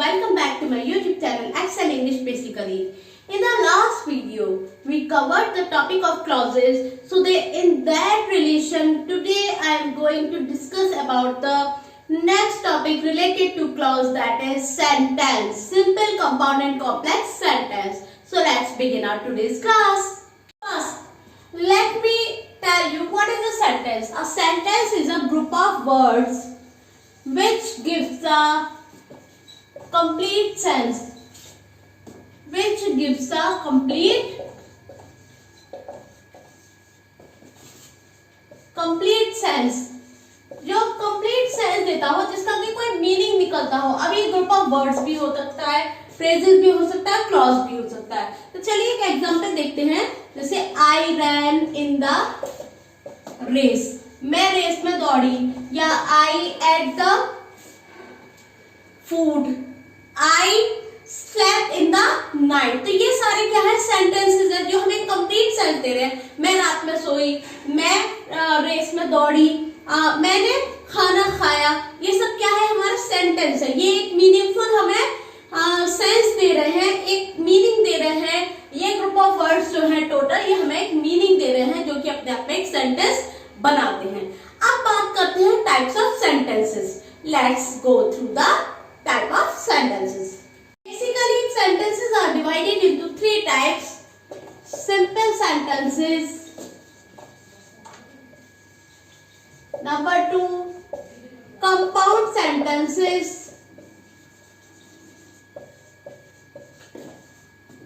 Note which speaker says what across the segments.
Speaker 1: welcome back to my YouTube channel Excel English Basically. In the last video, we covered the topic of clauses. So in that relation, today I am going to discuss about the next topic related to clause, that is sentence. Simple, compound and complex sentence. So let's begin our today's class. First, let me tell you what is a sentence. A sentence is a group of words which gives a complete sense. Which gives a complete sense. जो complete sense देता हो, जिसका कि कोई meaning निकलता हो. अब ये ग्रुप ऑफ वर्ड्स भी हो सकता है, फ्रेजेस भी हो सकता है, क्लॉज भी हो सकता है. तो चलिए एक एग्जांपल देखते हैं. जैसे I ran in the race, मैं रेस में दौड़ी, या I ate the food, I slept in the night. तो ये सारे क्या है, सेंटेंसेस है जो हमें कंप्लीट सेंस दे रहे हैं. मैं रात में सोई, मैं रेस में दौड़ी, मैंने खाना खाया. ये सब क्या है, हमारा सेंटेंस है. ये एक मीनिंगफुल हमें सेंस दे रहे हैं, एक मीनिंग दे रहे हैं. ये ग्रुप ऑफ वर्ड्स जो है टोटल, ये हमें एक मीनिंग दे रहे हैं जो कि अपने आप में एक सेंटेंस बनाते हैं. अब बात करते हैं types of sentences. Let's go through the type of sentences. Basically, sentences are divided into three types: simple sentences, number 2 compound sentences,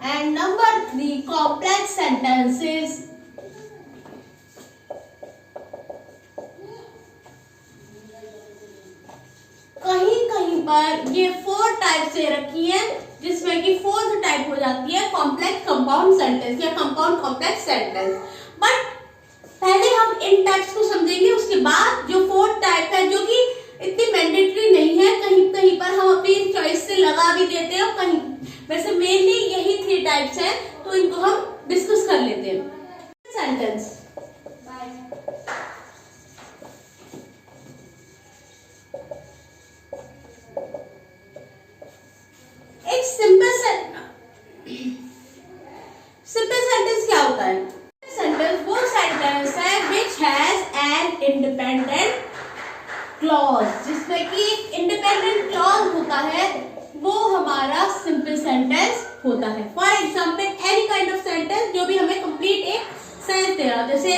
Speaker 1: and number 3 complex sentences. कहीं पर ये 4 टाइप से रखी है, जिसमें कि 4th टाइप हो जाती है कॉम्प्लेक्स कंपाउंड सेंटेंस या कंपाउंड कॉम्प्लेक्स सेंटेंस. बट पहले हम इन टाइप्स को समझेंगे, उसके बाद जो 4th टाइप है, जो कि इतनी मैंडेटरी नहीं है, कहीं कहीं पर हम अपनी चॉइस से लगा भी देते हैं, और कहीं वैसे मेनली यही 3 टाइप्स हैं, तो इनको हम डिस्कस कर लेते हैं. सेंटेंस, सिंपल सेंटेंस क्या होता है? सेंटेंस वो सेंटेंस है which has an independent clause, जिसमें कि इंडिपेंडेंट क्लॉज होता है, वो हमारा सिंपल सेंटेंस होता है. For example any kind of sentence जो भी हमें कंप्लीट एक सेंस दे रहा, जैसे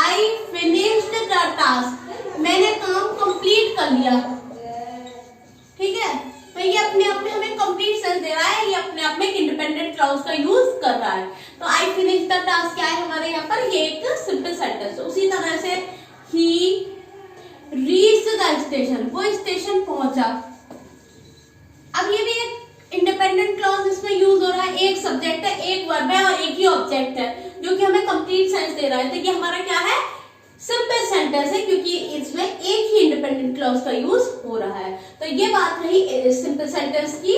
Speaker 1: आई फिनिश्ड द टास्क, मैंने काम कंप्लीट कर लिया. ठीक है, तो ये अपने आप में हमें कंप्लीट सेंस दे रहा है, ये अपने आप में एक इंडिपेंडेंट क्लॉज का यूज कर रहा है. तो आई फिनिश द टास्क क्या है हमारे यहाँ पर, ये एक सिंपल सेंटेंस है. उसी तरह से ही रीच्ड द स्टेशन, वो स्टेशन पहुंचा. अब ये भी एक इंडिपेंडेंट क्लॉज इसमें यूज हो रहा है. एक सब्जेक्ट है, एक वर्ब है और एक ही ऑब्जेक्ट है, जो कि हमें कंप्लीट सेंस दे रहा है. तो ये हमारा क्या है, सिंपल सेंटेंस है, क्योंकि इसमें एक ही इंडिपेंडेंट क्लॉज का यूज हो रहा है. तो ये बात रही सिंपल सेंटेंस की.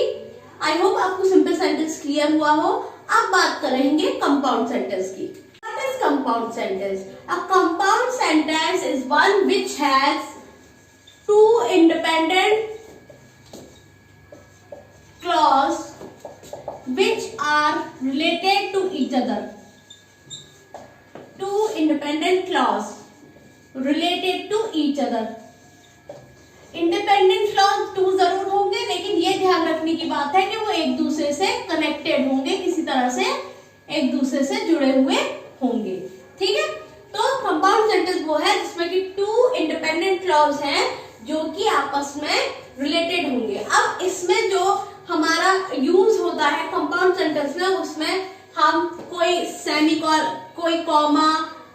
Speaker 1: आई होप आपको सिंपल सेंटेंस क्लियर हुआ हो. अब बात करेंगे कंपाउंड सेंटेंस की. What is compound sentence? A compound sentence is one which has 2 independent clause which are related to each other. 2 independent clause related to each other. Independent clause 2 जरूर होंगे, लेकिन ये ध्यान रखने की बात है कि वो एक दूसरे से कनेक्टेड होंगे, किसी तरह से एक दूसरे से जुड़े हुए होंगे. ठीक है, तो कंपाउंड सेंटेंस वो है जिसमें कि 2 इंडिपेंडेंट क्लॉज हैं जो कि आपस में रिलेटेड होंगे. अब इसमें जो हमारा यूज होता है कंपाउंड सेंटेंस में, उसमें हम कोई कॉमा,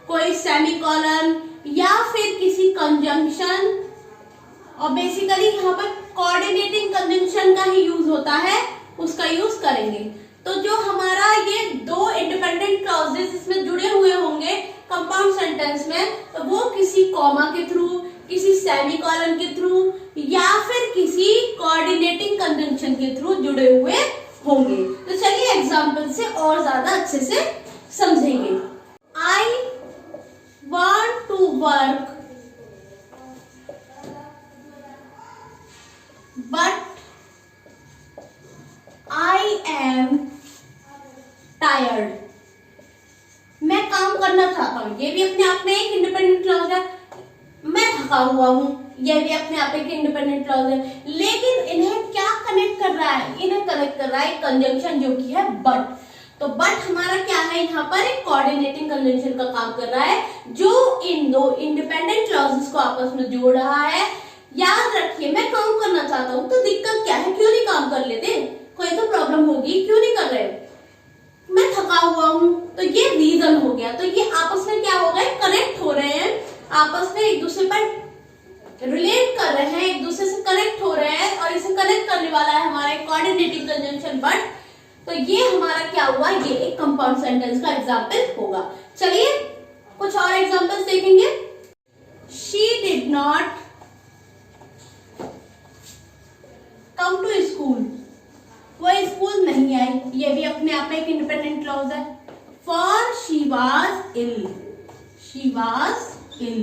Speaker 1: कोई सेमीकोलन या फिर किसी कंजंक्शन, और बेसिकली यहाँ पर कोऑर्डिनेटिंग कंजंक्शन का ही यूज होता है, उसका यूज करेंगे. तो जो हमारा ये 2 इंडिपेंडेंट क्लॉजेस इसमें जुड़े हुए होंगे कंपाउंड सेंटेंस में, तो वो किसी कॉमा के थ्रू, किसी सेमीकोलन के थ्रू या फिर किसी कोऑर्डिनेटिंग कंजंक्शन के थ्रू जुड़े हुए होंगे. तो चलिए एग्जांपल से और ज्यादा अच्छे से समझेंगे. I want to work but I am tired. मैं काम करना चाहता हूँ, ये भी अपने आप में एक इंडिपेंडेंट क्लॉज है। मैं थका हुआ हूँ, ये भी अपने आप एक इंडिपेंडेंट क्लॉज है। लेकिन इन्हें क्या कनेक्ट कर रहा है? इन्हें कनेक्ट कर रहा है कंजंक्शन जो कि है बट। तो बट हमारा क्या है यहाँ पर? एक कोऑर्डिनेटिंग कंजंक्शन का काम कर रहा है, जो इन दो इंडिपेंडेंट क्लॉजेस को आपस में जोड़ रहा है। याद रखिए, मैं काम करना चाहता हूँ, तो दिक्कत क्या है? क्यों नहीं काम कर लेते? कोई तो प्रॉब्लम होगी, क्यों नहीं कर रहे? मैं थका हुआ हूँ, तो ये रीजन हो गया। तो ये आपस में क्या हो गए? कनेक्ट हो रहे हैं, आपस में एक दूसरे पर रिलेट कर रहे हैं, एक दूसरे से कनेक्ट हो रहे हैं, और इसे कनेक्ट करने वाला है हमारा कोऑर्डिनेटिंग कंजंक्शन बट। तो ये हमारा क्या हुआ? ये एक कंपाउंड सेंटेंस का एग्जाम्पल होगा। चलिए कुछ और एग्जाम्पल्स देखेंगे। She did not come to school. वह स्कूल नहीं आई, ये भी अपने आप में एक इंडिपेंडेंट क्लॉज है। For she was ill. She was ill.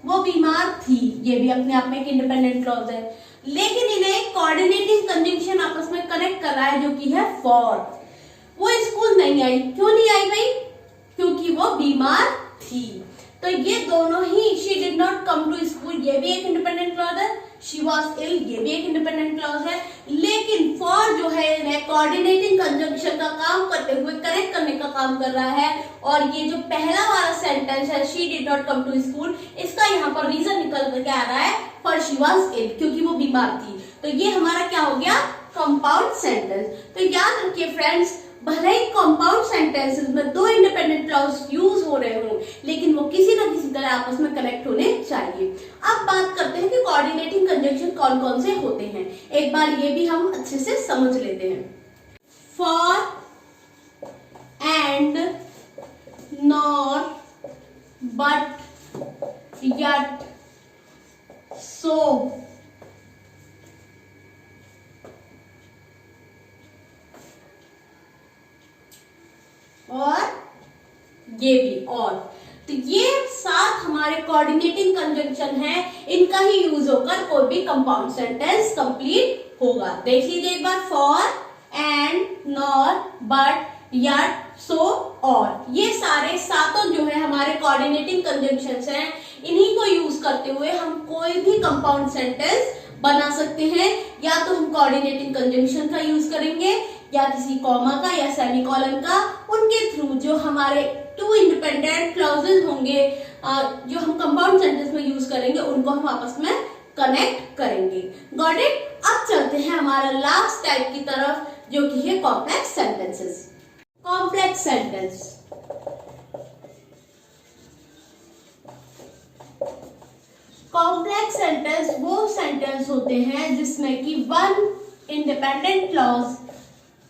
Speaker 1: वो बीमार थी, ये भी अपने आप में एक इंडिपेंडेंट क्लॉज है। लेकिन इन्हें कोऑर्डिनेटिंग कंजंक्शन आपस में कनेक्ट कर रहा है, जो कि है फॉर। वो स्कूल नहीं आई, क्यों नहीं आई भाई? क्योंकि वो बीमार थी। तो ये दोनों ही, she did not come to school, ये भी एक इंडिपेंडेंट क्लॉज है। she was ill, ये भी एक इंडिपेंडेंट क्लॉज है। लेकिन for जो है कोऑर्डिनेटिंग कंजंक्शन का काम करते हुए कनेक्ट करने का काम कर रहा है। और ये जो पहला वाला सेंटेंस है she did not come to school, इसका यहाँ पर रीजन निकल करके आ रहा है for she was ill, क्योंकि वो बीमार थी। तो ये हमारा क्या हो गया? Compound sentence. तो याद रखिए फ्रेंड्स, भले ही कंपाउंड सेंटेंसेस में दो इंडिपेंडेंट क्लॉज यूज हो रहे हों, लेकिन वो किसी ना किसी तरह आपस में कनेक्ट होने चाहिए। अब बात करते हैं कि कोऑर्डिनेटिंग कंजंक्शन कौन कौन से होते हैं। एक बार ये भी हम अच्छे से समझ लेते हैं। For, and, nor, but, yet, so, और ये भी और। तो ये सात हमारे कोऑर्डिनेटिंग कंजंक्शन है, इनका ही यूज होकर कोई भी कंपाउंड सेंटेंस कंप्लीट होगा। देख लीजिए एक बार। For, and, nor, but, yet, so, और, ये सारे सातों जो है हमारे कोऑर्डिनेटिंग कंजंक्शंस हैं। इन्हीं को यूज करते हुए हम कोई भी कंपाउंड सेंटेंस बना सकते हैं। या तो हम कोऑर्डिनेटिंग कंजंक्शन का यूज करेंगे, या किसी कॉमा का या सेमीकोलन का। उनके थ्रू जो हमारे टू इंडिपेंडेंट क्लॉजेस होंगे, जो हम कंपाउंड सेंटेंस में यूज करेंगे, उनको हम आपस में कनेक्ट करेंगे। Got it? अब चलते हैं हमारा लास्ट टाइप की तरफ, जो कि है complex sentences. Complex sentence, complex sentence वो सेंटेंस होते हैं जिसमें कि वन इंडिपेंडेंट क्लॉज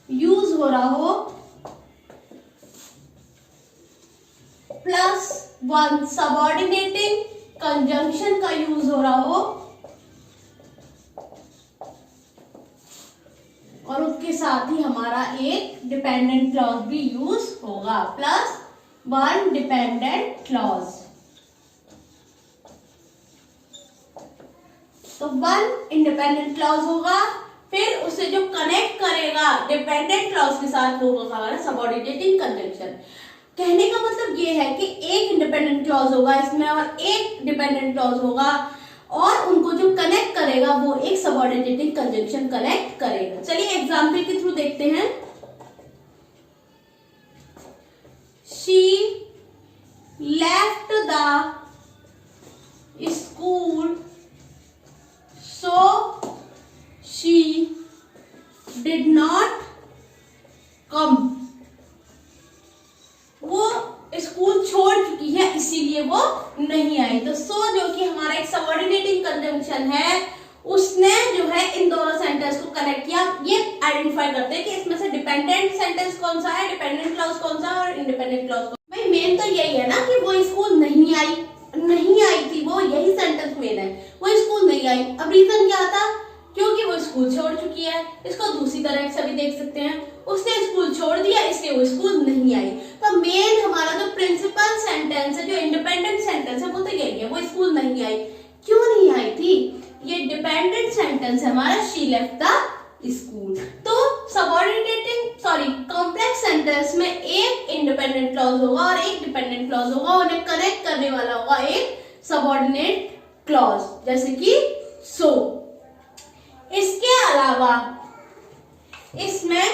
Speaker 1: यूज हो रहा हो प्लस वन सबऑर्डिनेटिंग कंजंक्शन का यूज हो रहा हो, और उसके साथ ही हमारा एक डिपेंडेंट क्लॉज भी यूज होगा, प्लस वन डिपेंडेंट क्लॉज। तो वन इंडिपेंडेंट क्लॉज होगा, फिर उसे जो कनेक्ट करेगा डिपेंडेंट क्लॉज के साथ वो होगा हमारा सबऑर्डिनेटिंग कंजंक्शन। कहने का मतलब ये है कि एक इंडिपेंडेंट क्लॉज होगा इसमें और एक डिपेंडेंट क्लॉज होगा, और उनको जो कनेक्ट करेगा वो एक सबऑर्डिनेटिंग कंजंक्शन कनेक्ट करेगा। चलिए एग्जाम्पल के थ्रू देखते हैं। She left the school, so she did not come. वो स्कूल छोड़ चुकी है इसीलिए वो नहीं आई। तो सो जो कि हमारा एक सबऑर्डिनेटिंग कंजंक्शन है, उसने जो है इन दोनों सेंटेंस को कनेक्ट किया। ये आइडेंटिफाई करते हैं कि इसमें से डिपेंडेंट सेंटेंस कौन सा है, डिपेंडेंट क्लॉज कौन सा है और इंडिपेंडेंट क्लॉज कौन सा। भाई मेन तो यही है ना कि वो स्कूल नहीं आई थी, वो यही सेंटेंस मेन है, वो स्कूल नहीं आई। अब रीजन क्या था? क्योंकि वो स्कूल छोड़ चुकी है। इसको दूसरी तरह से भी देख सकते हैं, उसने स्कूल छोड़ दिया इसलिए वो स्कूल नहीं आई। तो मेन हमारा जो प्रिंसिपल सेंटेंस है, जो इंडिपेंडेंट सेंटेंस है, वो तो यही है, वो स्कूल नहीं आई। क्यों नहीं आई थी? ये डिपेंडेंट सेंटेंस है हमारा शी लेफ्ट द स्कूल। तो कॉम्प्लेक्स सेंटेंस में एक इंडिपेंडेंट क्लॉज होगा और एक डिपेंडेंट क्लॉज होगा, उन्हें कनेक्ट करने वाला होगा एक सबऑर्डिनेट क्लॉज, जैसे कि सो। इसके अलावा इसमें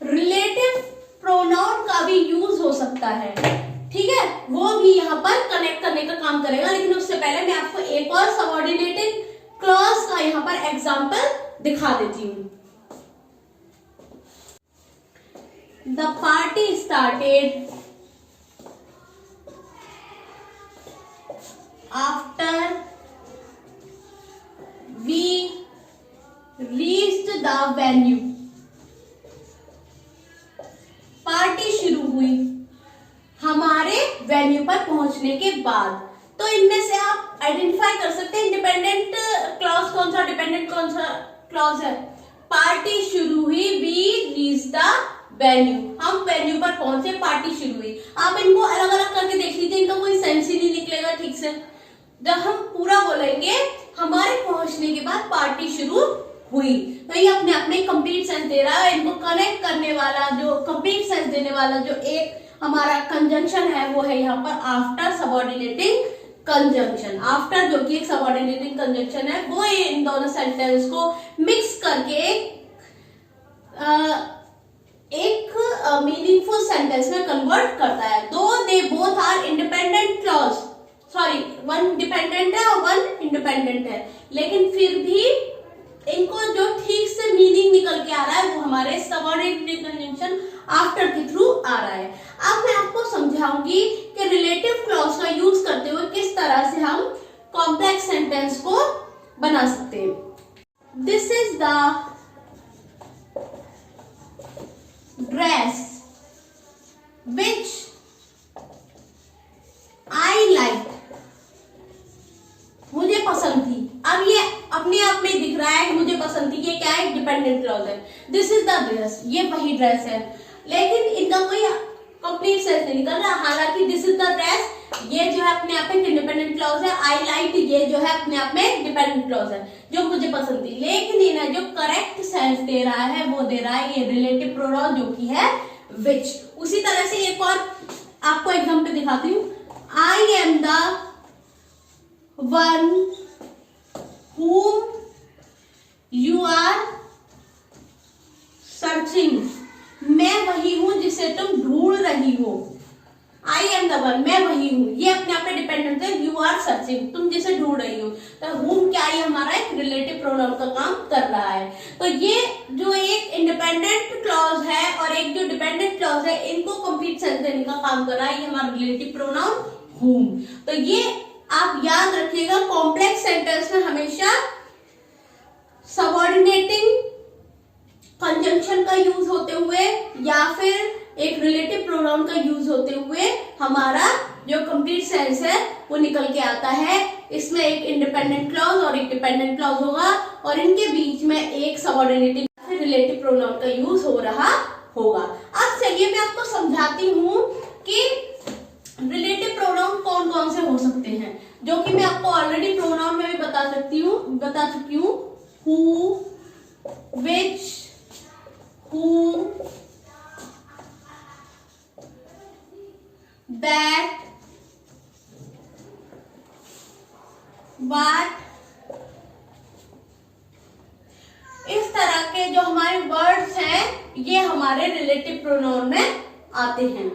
Speaker 1: रिलेटिव प्रोनाउन का भी यूज हो सकता है, ठीक है, वो भी यहाँ पर कनेक्ट करने का काम करेगा। लेकिन उससे पहले मैं आपको एक और सबऑर्डिनेटेड क्लॉज का यहाँ पर एग्जांपल दिखा देती हूँ। The party started after we reached the venue। Party शुरू हुई हमारे वेन्यू पर पहुंचने के बाद। तो इनमें से आप आइडेंटिफाई कर सकते हैं इंडिपेंडेंट क्लॉज कौन सा, डिपेंडेंट कौन सा क्लॉज है। पार्टी शुरू हुई, वी रीच द वेन्यू, हम वेन्यू पर पहुंचे, पार्टी शुरू हुई। आप इनको अलग अलग करके देख लीजिए, इनका कोई सेंस ही नहीं निकलेगा ठीक से। जब हम पूरा बोलेंगे हमारे पहुंचने के बाद पार्टी शुरू हुई, तो ये अपने आप में कंप्लीट सेंस दे रहा है। इनको कनेक्ट करने वाला, जो कंप्लीट सेंस देने वाला जो एक हमारा कंजंक्शन है वो है यहाँ पर आफ्टर सबऑर्डिनेटिंग कंजंक्शन। आफ्टर जो कि एक सबऑर्डिनेटिंग कंजंक्शन है, वो इन दोनों सेंटेंस को मिक्स करके एक मीनिंगफुल सेंटेंस में कन्वर्ट करता है। दो they both are independent clause, sorry one dependent है और वन इंडिपेंडेंट है, लेकिन फिर भी इनको जो ठीक से मीनिंग निकल के आ रहा है वो हमारे सबऑर्डिनेट कंजंक्शन आफ्टर के थ्रू आ रहा है। अब मैं आपको समझाऊंगी कि रिलेटिव क्लॉज का यूज करते हुए किस तरह से हम कॉम्प्लेक्स सेंटेंस को बना सकते हैं। This is the dress which I liked, मुझे पसंद थी। अब ये अपने आप में दिख रहा है कि मुझे पसंद थी, ये क्या है, डिपेंडेंट क्लॉज है। दिस इज द ड्रेस, ये वही ड्रेस है, लेकिन इनका कोई कंप्लीट सेंस नहीं निकल रहा। हालांकि दिस इज द ड्रेस ये जो है अपने आप में इंडिपेंडेंट क्लॉज है, आई लाइक ये जो है अपने आप में डिपेंडेंट क्लॉज है, जो मुझे पसंद थी। लेकिन इन्हें जो करेक्ट सेंस दे रहा है वो दे रहा है ये रिलेटिव प्रोनाउन जो कि है which। उसी तरह से एक और आपको एग्जांपल दिखाती हूँ। I am the one whom you are searching, मैं वही हूं जिसे तुम ढूंढ रही हो। आई एम द वन, मैं वही हूं, ये अपने आप में डिपेंडेंट है। यू आर सर्चिंग, तुम जिसे ढूंढ रही हो। तो whom क्या है, हमारा एक रिलेटिव प्रोनाउन का काम कर रहा है। तो ये जो एक इंडिपेंडेंट क्लॉज है और एक जो डिपेंडेंट क्लॉज है, इनको कंप्लीट सेंस देने का काम कर रहा है ये हमारा रिलेटिव प्रोनाउन whom। तो ये आप याद रखिएगा, कॉम्प्लेक्स सेंटेंस में हमेशा सबऑर्डिनेटिंग कंजंक्शन का यूज होते हुए या फिर एक रिलेटिव प्रोनाउन का यूज होते हुए हमारा जो कंप्लीट सेंस है वो निकल के आता है। इसमें एक इंडिपेंडेंट क्लॉज और एक डिपेंडेंट क्लॉज होगा और इनके बीच में एक सबऑर्डिनेटिंग रिलेटिव प्रोनाउन का यूज हो रहा होगा। अब चलिए मैं आपको समझाती हूँ कि रिलेटिव प्रोनाउन कौन कौन से हो सकते हैं, जो कि मैं आपको ऑलरेडी प्रोनाउन में भी बता चुकी हूँ। Who, which, who, that, what, इस तरह के जो हमारे वर्ड्स हैं ये हमारे रिलेटिव प्रोनाउन में आते हैं।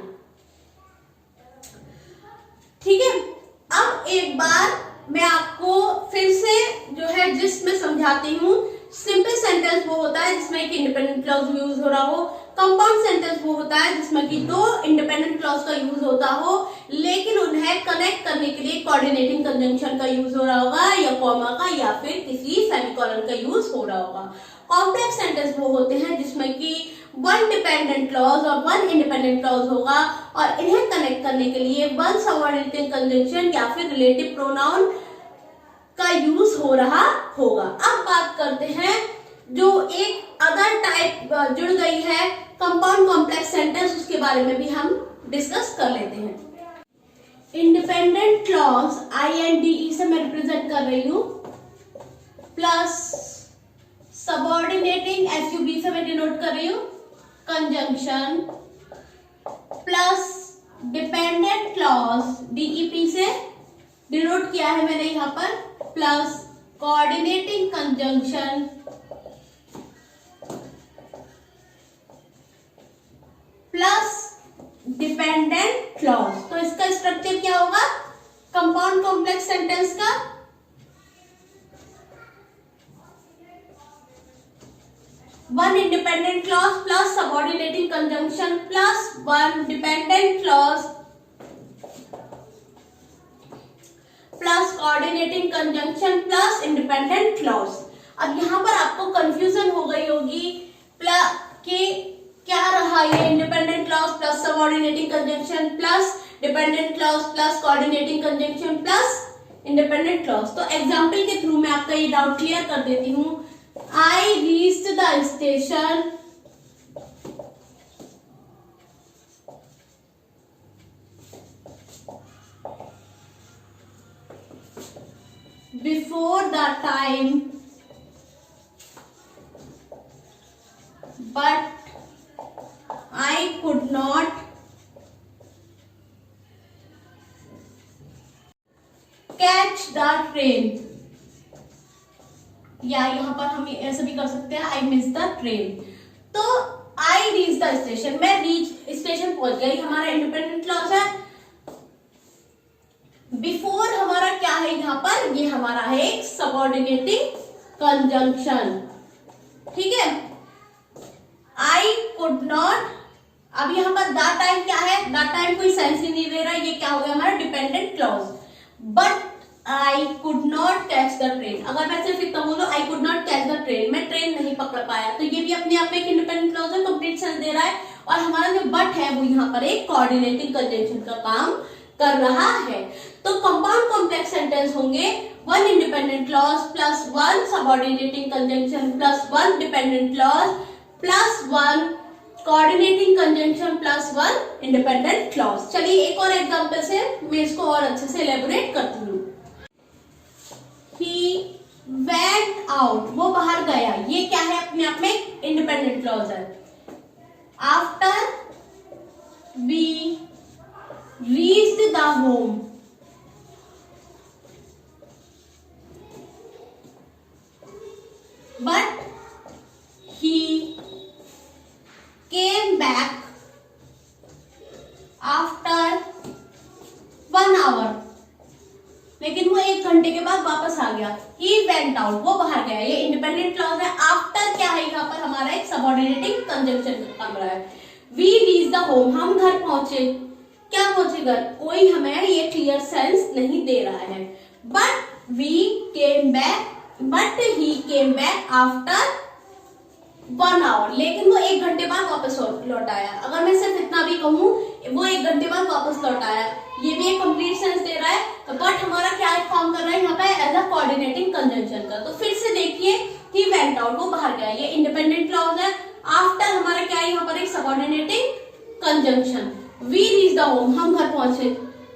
Speaker 1: ठीक है, अब एक बार मैं आपको फिर से जो है जिसमें समझाती हूँ। सिंपल सेंटेंस वो होता है जिसमें एक इंडिपेंडेंट क्लॉज यूज हो रहा हो। कंपाउंड सेंटेंस वो होता है जिसमें कि दो इंडिपेंडेंट क्लॉज का यूज होता हो, लेकिन उन्हें कनेक्ट करने के लिए कोऑर्डिनेटिंग कंजंक्शन का यूज हो रहा होगा या कॉमा का या फिर किसी सेमीकोलन का यूज हो रहा होगा। कॉम्प्लेक्स सेंटेंस वो होते हैं जिसमें कि वन डिपेंडेंट क्लॉज और वन इंडिपेंडेंट क्लॉज होगा और इन्हें कनेक्ट करने के लिए वन सबऑर्डिनेटिंग कंजंक्शन या फिर रिलेटिव प्रोनाउन का यूज हो रहा होगा। अब बात करते हैं जो एक अदर टाइप जुड़ गई है कंपाउंड कॉम्प्लेक्स सेंटेंस, उसके बारे में भी हम डिस्कस कर लेते हैं। इंडिपेंडेंट क्लॉज INDE से मैं रिप्रेजेंट कर रही हूं। प्लस सबऑर्डिनेटिंग SUB से मैं डिनोट कर रही हूं conjunction plus dependent clause DEP से डिनोट किया है मैंने यहां पर plus coordinating conjunction plus dependent clause. तो इसका स्ट्रक्चर क्या होगा कंपाउंड कॉम्प्लेक्स सेंटेंस का? One independent clause plus subordinating conjunction plus one dependent clause plus coordinating conjunction plus independent clause. अब यहां पर आपको कंफ्यूजन हो गई होगी कि क्या रहा ये independent clause plus subordinating conjunction plus dependent clause plus coordinating conjunction plus independent clause. तो एग्जांपल के थ्रू मैं आपका ये डाउट क्लियर कर देती हूं। I reached the station before the time, but I could not catch the train. या यहाँ पर हम ऐसे भी कर सकते हैं आई मिस द ट्रेन। तो आई रीच द स्टेशन, मैं रीच स्टेशन पहुंच गई, हमारा इंडिपेंडेंट क्लॉज है। बिफोर हमारा क्या है यहाँ पर, ये हमारा है एक सबऑर्डिनेटिंग कंजंक्शन, ठीक है। आई कुड नॉट, अब यहाँ पर द टाइम क्या है, द टाइम कोई सेंस ही नहीं दे रहा, ये क्या हो गया हमारा dependent clause. But I could not catch the train, अगर मैं सिर्फ इतना बोलूं I could not catch the train, मैं ट्रेन नहीं पकड़ पाया, तो ये भी अपने आप में एक इंडिपेंडेंट क्लॉज है, कंप्लीट सेंस दे रहा है। और हमारा जो बट है वो यहाँ पर एक कोऑर्डिनेटिंग कंजंक्शन का काम कर रहा है। तो कंपाउंड कॉम्प्लेक्स सेंटेंस होंगे one independent clause plus one subordinating conjunction plus one dependent clause plus one coordinating conjunction plus one independent clause. चलिए एक और एग्जांपल से मैं इसको और अच्छे से एलेबोरेट करती हूँ। He went out, वो बाहर गया, ये क्या है अपने आप में इंडिपेंडेंट क्लॉज है। After we reached the home, but he came back after 1 hour, लेकिन वो 1 घंटे के बाद वापस आ गया। He went out, वो बाहर गया, ये इंडिपेंडेंट क्लॉज है। आफ्टर क्या है यहाँ पर हमारा एक सबऑर्डिनेटिंग कंजंक्शन का काम रहा है। We reached the home, हम घर पहुंचे, क्या पहुंचे घर, कोई हमें ये क्लियर सेंस नहीं दे रहा है। But we came back, but he came back after 1 hour, लेकिन वो 1 घंटे बाद वापस लौट आया। अगर मैं सिर्फ इतना भी कहूँ वो 1 घंटे बाद वापस लौट आया, ये भी एक कंप्लीट सेंस दे रहा है। बट हमारा क्या काम कर रहा है यहाँ पे एज अ कोऑर्डिनेटिंग कंजंक्शन का। तो फिर से देखिए ही वेंट आउट, वो बाहर गया, ये इंडिपेंडेंट क्लॉज है। आफ्टर हमारा क्या है यहाँ पर एक subordinating conjunction. We reach the home, हम घर पहुंचे,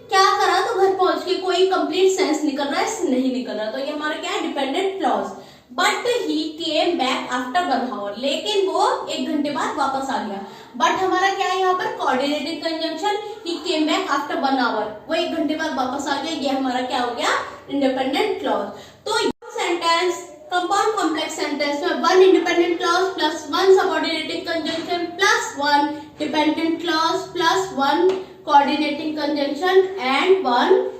Speaker 1: क्या करा, तो घर पहुंच के कोई कंप्लीट सेंस निकल रहा है, नहीं निकल रहा, तो ये हमारा क्या है dependent clause. But he came back after 1 hour, लेकिन वो 1 घंटे बाद वापस आ गया। बट हमारा क्या है यहाँ पर कोऑर्डिनेटिंग कंजंक्शन, ही केम बैक आफ्टर 1 hour, वो 1 घंटे बाद वापस आ गया, ये हमारा क्या हो गया इंडिपेंडेंट क्लॉज। तो सेंटेंस कंपाउंड कॉम्प्लेक्स सेंटेंस में one independent clause plus one subordinating conjunction plus one dependent clause plus one coordinating conjunction and one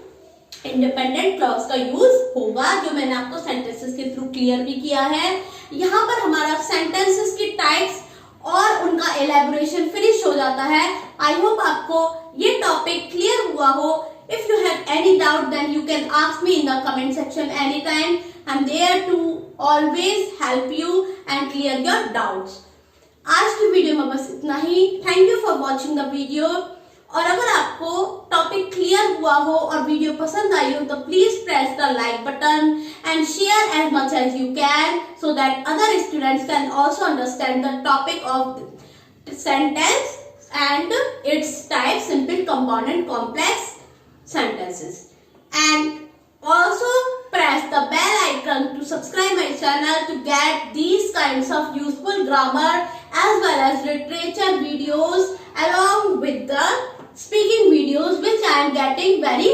Speaker 1: independent clause का यूज होगा, जो मैंने आपको सेंटेंसेस के थ्रू क्लियर भी किया है। यहाँ पर हमारा सेंटेंसेस की टाइप्स और उनका एलैबोरेशन फिनिश हो जाता है। आई होप आपको ये टॉपिक क्लियर हुआ हो। If you have any doubt then you can ask me in the comment section any time. I am there to always help you and clear your doubts. आज की video में बस इतना ही। Thank you for watching the video. और अगर आपको topic clear हुआ हो और वीडियो पसंद आई हो तो please press the like button and share as much as you can so that other students can also understand the topic of sentence and its type simple, compound and complex sentences. And also press the bell icon to subscribe my channel to get these kinds of useful grammar as well as literature videos along with the speaking videos which I am getting very